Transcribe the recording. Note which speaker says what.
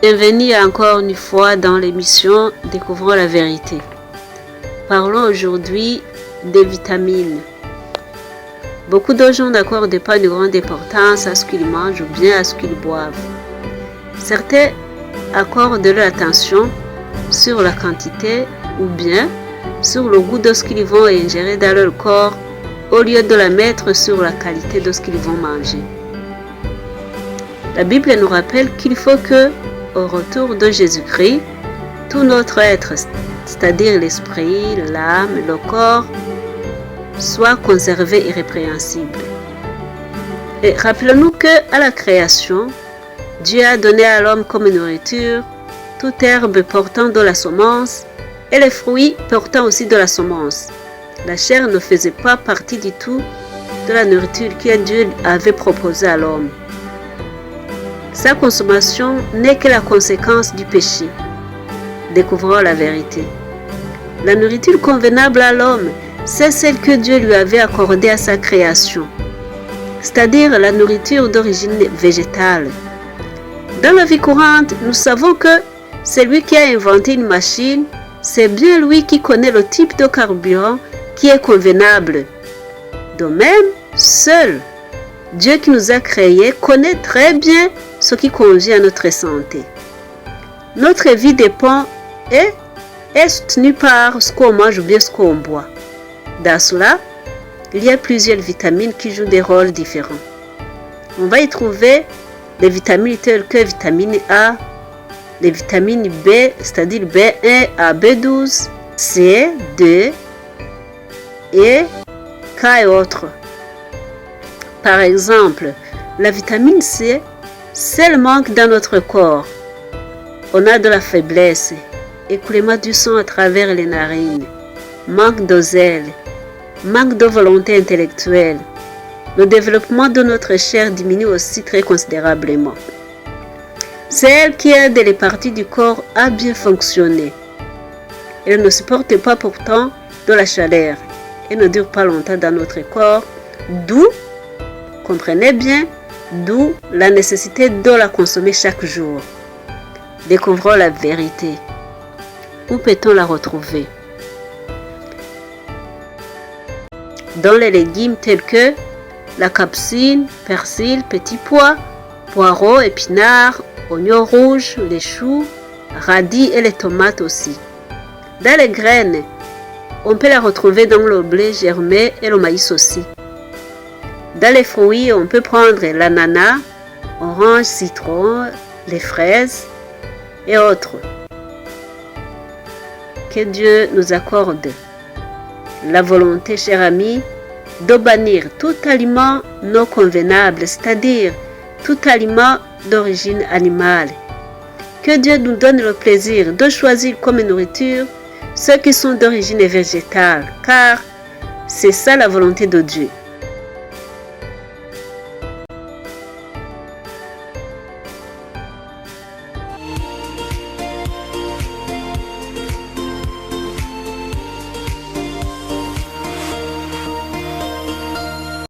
Speaker 1: Bienvenue encore une fois dans l'émission Découvrons la vérité. Parlons aujourd'hui des vitamines. Beaucoup de gens n'accordent pas une grande importance à ce qu'ils mangent ou bien à ce qu'ils boivent. Certains accordent leur attention sur la quantité ou bien sur le goût de ce qu'ils vont ingérer dans leur corps au lieu de la mettre sur la qualité de ce qu'ils vont manger. La Bible nous rappelle qu'il faut que, au retour de Jésus-Christ, tout notre être, c'est-à-dire l'esprit, l'âme, le corps, soit conservé irrépréhensible. Et rappelons-nous qu'à la création, Dieu a donné à l'homme comme nourriture toute herbe portant de la semence et les fruits portant aussi de la semence. La chair ne faisait pas partie du tout de la nourriture que Dieu avait proposée à l'homme. Sa consommation n'est que la conséquence du péché. Découvrons la vérité. La nourriture convenable à l'homme, c'est celle que Dieu lui avait accordée à sa création, c'est-à-dire la nourriture d'origine végétale. Dans la vie courante, nous savons que celui qui a inventé une machine, c'est bien lui qui connaît le type de carburant qui est convenable. De même, seul Dieu qui nous a créés connaît très bien ce qui convient à notre santé. Notre vie dépend et est soutenue par ce qu'on mange ou bien ce qu'on boit. Dans cela, il y a plusieurs vitamines qui jouent des rôles différents. On va y trouver les vitamines telles que vitamine A, les vitamines B, c'est-à-dire B1 à B12, C, D, E, K et autres. Par exemple, la vitamine C, s'elle manque dans notre corps, on a de la faiblesse, écoulement du sang à travers les narines, manque de zèle, manque de volonté intellectuelle. Le développement de notre chair diminue aussi très considérablement. C'est elle qui aide les parties du corps à bien fonctionner. Elle ne supporte pas pourtant de la chaleur et ne dure pas longtemps dans notre corps, d'où, comprenez bien, d'où la nécessité de la consommer chaque jour. Découvrons la vérité. Où peut-on la retrouver? Dans les légumes tels que la capsule, persil, petits pois, poireaux, épinards, oignons rouges, les choux, radis et les tomates aussi. Dans les graines, on peut la retrouver dans le blé germé et le maïs aussi. Dans les fruits, on peut prendre l'ananas, orange, citron, les fraises et autres. Que Dieu nous accorde la volonté, chers amis, de bannir tout aliment non convenable, c'est-à-dire tout aliment d'origine animale. Que Dieu nous donne le plaisir de choisir comme nourriture ceux qui sont d'origine végétale, car c'est ça la volonté de Dieu.